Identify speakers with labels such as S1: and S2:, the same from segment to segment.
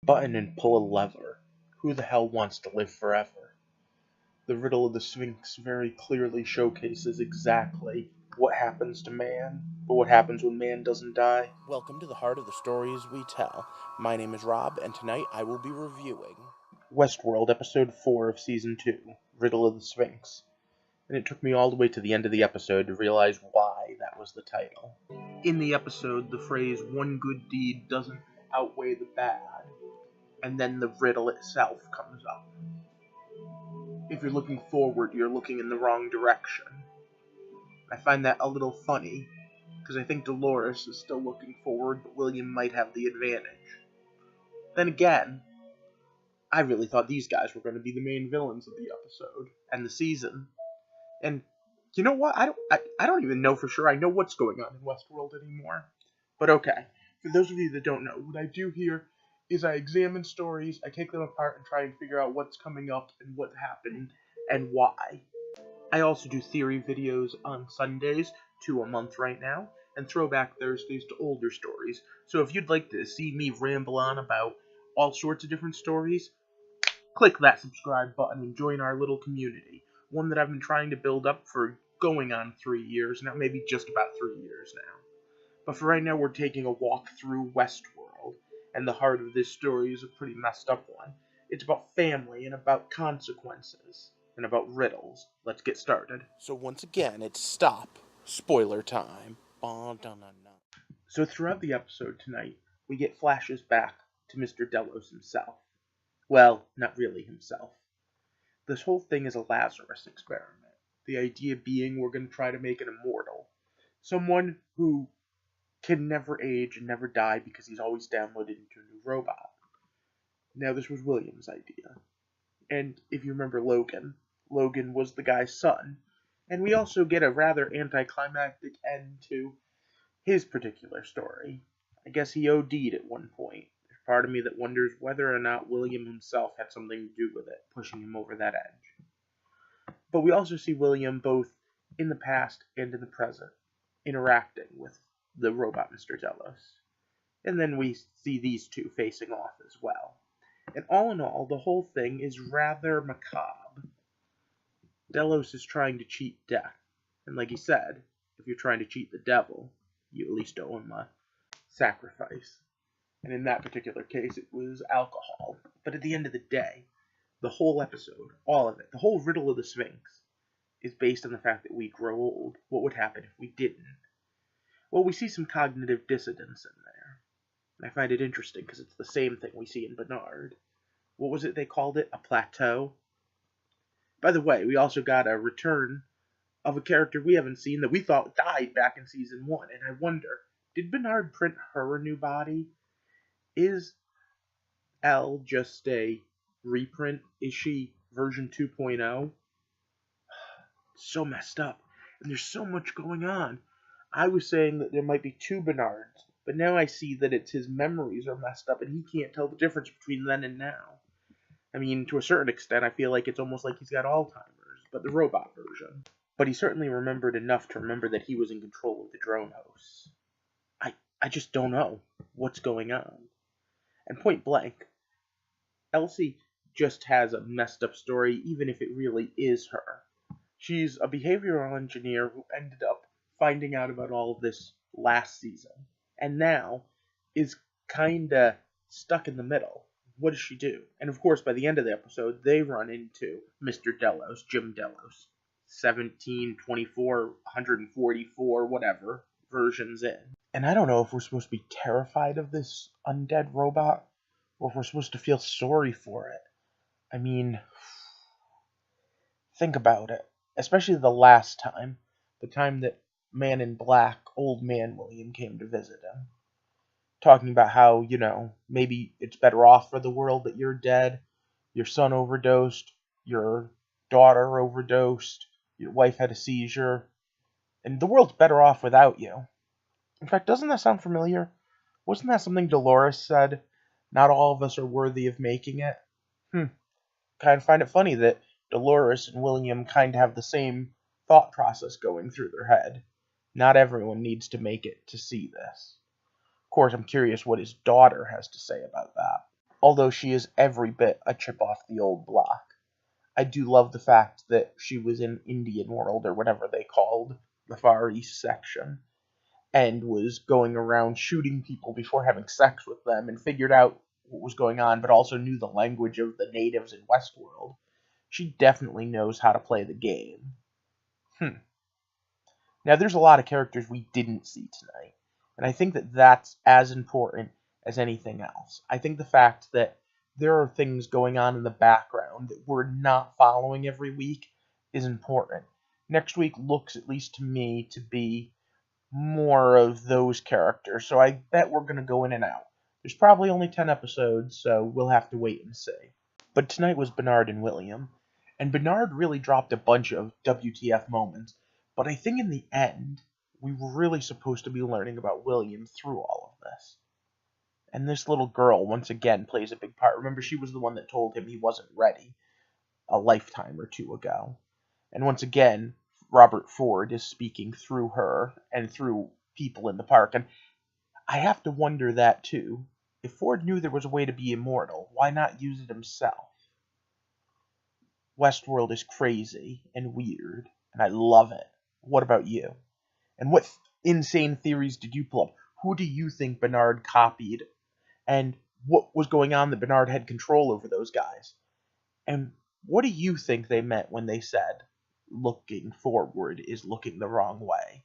S1: Button and pull a lever. Who the hell wants to live forever? The Riddle of the Sphinx very clearly showcases exactly what happens to man, but what happens when man doesn't die.
S2: Welcome to the heart of the stories we tell. My name is Rob, and tonight I will be reviewing
S1: Westworld, Episode 4 of Season 2, Riddle of the Sphinx. And it took me all the way to the end of the episode to realize why that was the title. In the episode, the phrase, "one good deed doesn't outweigh the bad," and then the riddle itself comes up. If you're looking forward, you're looking in the wrong direction. I find that a little funny, because I think Dolores is still looking forward, but William might have the advantage. Then again, I really thought these guys were going to be the main villains of the episode and the season. And you know what? I don't even know for sure I know what's going on in Westworld anymore. But okay, for those of you that don't know, what I do here is I examine stories, I take them apart and try and figure out what's coming up and what happened and why. I also do theory videos on Sundays, 2 a month right now, and Throwback Thursdays to older stories. So if you'd like to see me ramble on about all sorts of different stories, click that subscribe button and join our little community. One that I've been trying to build up for going on 3 years now, maybe just about 3 years now. But for right now, we're taking a walk through Westworld, and the heart of this story is a pretty messed up one. It's about family, and about consequences, and about riddles. Let's get started.
S2: So once again, it's stop spoiler time.
S1: So throughout the episode tonight, we get flashes back to Mr. Delos himself. Well, not really himself. This whole thing is a Lazarus experiment. The idea being we're going to try to make an immortal. Someone who can never age and never die because he's always downloaded into a new robot. Now, this was William's idea. And if you remember Logan was the guy's son. And we also get a rather anticlimactic end to his particular story. I guess he OD'd at one point. There's part of me that wonders whether or not William himself had something to do with it, pushing him over that edge. But we also see William both in the past and in the present, interacting with the robot Mr. Delos. And then we see these two facing off as well. And all in all, the whole thing is rather macabre. Delos is trying to cheat death. And like he said, if you're trying to cheat the devil, you at least owe him a sacrifice. And in that particular case, it was alcohol. But at the end of the day, the whole episode, all of it, the whole Riddle of the Sphinx, is based on the fact that we grow old. What would happen if we didn't? Well, we see some cognitive dissonance in there. And I find it interesting because it's the same thing we see in Bernard. What was it they called it? A plateau? By the way, we also got a return of a character we haven't seen that we thought died back in season 1. And I wonder, did Bernard print her a new body? Is Elle just a reprint? Is she version 2.0? So messed up. And there's so much going on. I was saying that there might be 2 Bernards, but now I see that it's his memories are messed up and he can't tell the difference between then and now. I mean, to a certain extent, I feel like it's almost like he's got Alzheimer's, but the robot version. But he certainly remembered enough to remember that he was in control of the drone hosts. I just don't know what's going on. And point blank, Elsie just has a messed up story, even if it really is her. She's a behavioral engineer who ended up finding out about all of this last season, and now is kinda stuck in the middle. What does she do? And of course, by the end of the episode, they run into Mr. Delos, Jim Delos, 17, 24, 144, whatever versions in. And I don't know if we're supposed to be terrified of this undead robot, or if we're supposed to feel sorry for it. I mean, think about it. Especially the last time. The time that Man in Black, old man William, came to visit him. Talking about how, maybe it's better off for the world that you're dead. Your son overdosed. Your daughter overdosed. Your wife had a seizure. And the world's better off without you. In fact, doesn't that sound familiar? Wasn't that something Dolores said? Not all of us are worthy of making it. Kind of find it funny that Dolores and William kind of have the same thought process going through their head. Not everyone needs to make it to see this. Of course, I'm curious what his daughter has to say about that. although she is every bit a chip off the old block. I do love the fact that she was in Indian World, or whatever they called the Far East section, and was going around shooting people before having sex with them, and figured out what was going on, but also knew the language of the natives in Westworld. She definitely knows how to play the game. Now, there's a lot of characters we didn't see tonight, and I think that that's as important as anything else. I think the fact that there are things going on in the background that we're not following every week is important. Next week looks, at least to me, to be more of those characters, so I bet we're going to go in and out. There's probably only 10 episodes, so we'll have to wait and see. But tonight was Bernard and William, and Bernard really dropped a bunch of WTF moments, but I think in the end, we were really supposed to be learning about William through all of this. And this little girl, once again, plays a big part. Remember, she was the one that told him he wasn't ready a lifetime or two ago. And once again, Robert Ford is speaking through her and through people in the park. And I have to wonder that, too. If Ford knew there was a way to be immortal, why not use it himself? Westworld is crazy and weird, and I love it. What about you? And what insane theories did you pull up? Who do you think Bernard copied? And what was going on that Bernard had control over those guys? And what do you think they meant when they said, looking forward is looking the wrong way?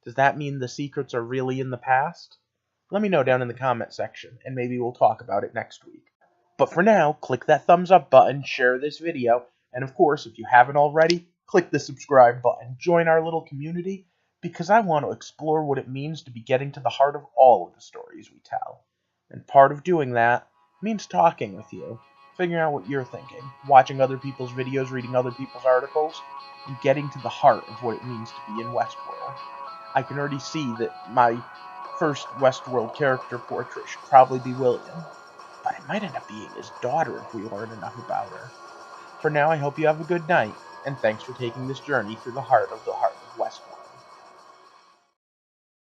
S1: Does that mean the secrets are really in the past? Let me know down in the comment section, and maybe we'll talk about it next week. But for now, click that thumbs up button, share this video, and of course, if you haven't already, click the subscribe button. Join our little community, because I want to explore what it means to be getting to the heart of all of the stories we tell. And part of doing that means talking with you, figuring out what you're thinking, watching other people's videos, reading other people's articles, and getting to the heart of what it means to be in Westworld. I can already see that my first Westworld character portrait should probably be William, but it might end up being his daughter if we learn enough about her. For now, I hope you have a good night, and thanks for taking this journey through the heart of the heart.